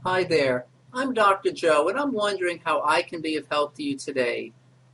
Hi there. I'm Dr. Joe, and I'm wondering how I can be of help to you today.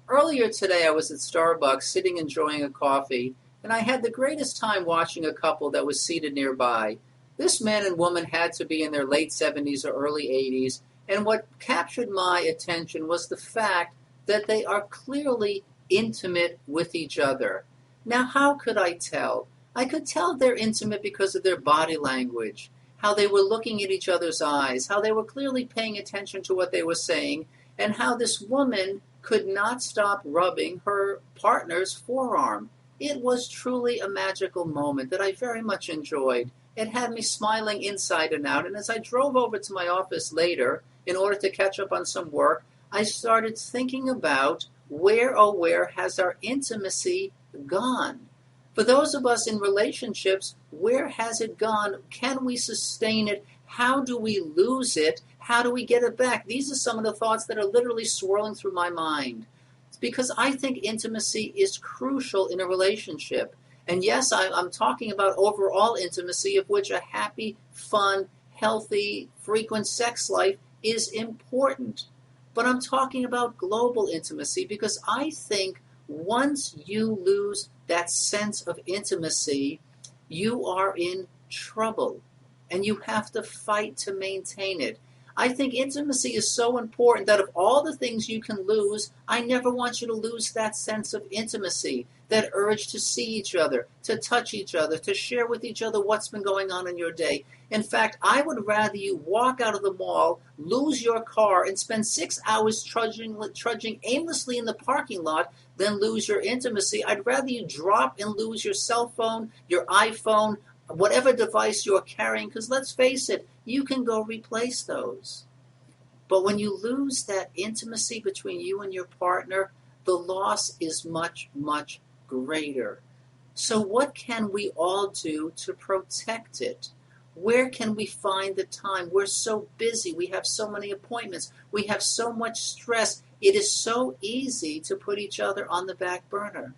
Earlier today, I was at Starbucks sitting enjoying a coffee, and I had the greatest time watching a couple that was seated nearby. This man and woman had to be in their late 70s or early 80s, and what captured my attention was the fact that they are clearly intimate with each other. Now, how could I tell? I could tell they're intimate because of their body language, how they were looking at each other's eyes, how they were clearly paying attention to what they were saying, and how this woman could not stop rubbing her partner's forearm. It was truly a magical moment that I very much enjoyed. It had me smiling inside and out, and as I drove over to my office later in order to catch up on some work, I started thinking about where, oh, where has our intimacy gone? For those of us in relationships, where has it gone? Can we sustain it? How do we lose it? How do we get it back? These are some of the thoughts that are literally swirling through my mind. It's because I think intimacy is crucial in a relationship. And yes, I'm talking about overall intimacy, of which a happy, fun, healthy, frequent sex life is important. But I'm talking about global intimacy because I think once you lose that sense of intimacy, you are in trouble and you have to fight to maintain it. I think intimacy is so important that of all the things you can lose, I never want you to lose that sense of intimacy, that urge to see each other, to touch each other, to share with each other what's been going on in your day. In fact, I would rather you walk out of the mall, lose your car, and spend 6 hours trudging aimlessly in the parking lot than lose your intimacy. I'd rather you drop and lose your cell phone, your iPhone, whatever device you're carrying, because let's face it, you can go replace those. But when you lose that intimacy between you and your partner, the loss is much, much greater. So what can we all do to protect it? Where can we find the time? We're so busy. We have so many appointments. We have so much stress. It is so easy to put each other on the back burner.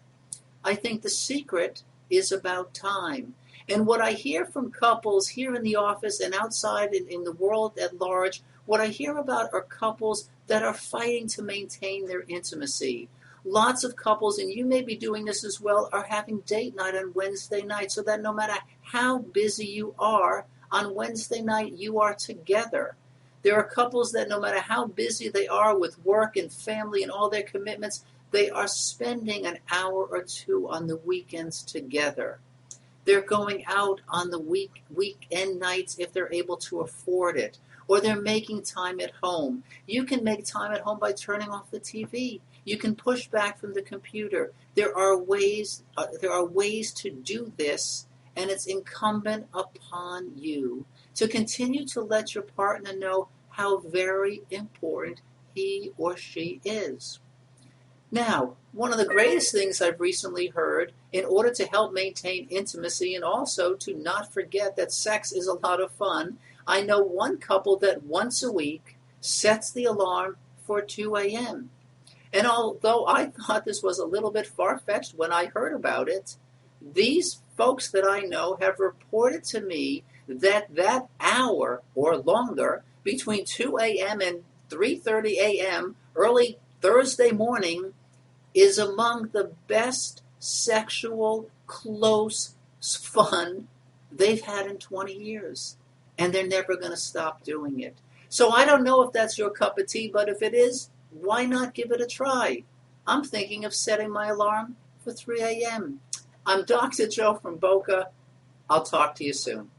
I think the secret is about time. And what I hear from couples here in the office and outside in the world at large, what I hear about are couples that are fighting to maintain their intimacy. Lots of couples, and you may be doing this as well, are having date night on Wednesday night so that no matter how busy you are, on Wednesday night you are together. There are couples that no matter how busy they are with work and family and all their commitments, they are spending an hour or two on the weekends together. They're going out on the weekend nights if they're able to afford it, or they're making time at home. You can make time at home by turning off the TV. You can push back from the computer. There are ways to do this, and it's incumbent upon you to continue to let your partner know how very important he or she is. Now, one of the greatest things I've recently heard in order to help maintain intimacy and also to not forget that sex is a lot of fun, I know one couple that once a week sets the alarm for 2 a.m. And although I thought this was a little bit far-fetched when I heard about it, these folks that I know have reported to me that that hour or longer between 2 a.m. and 3:30 a.m. early Thursday morning is among the best sexual, close fun they've had in 20 years. And they're never going to stop doing it. So I don't know if that's your cup of tea, but if it is, why not give it a try? I'm thinking of setting my alarm for 3 a.m. I'm Dr. Joe from Boca. I'll talk to you soon.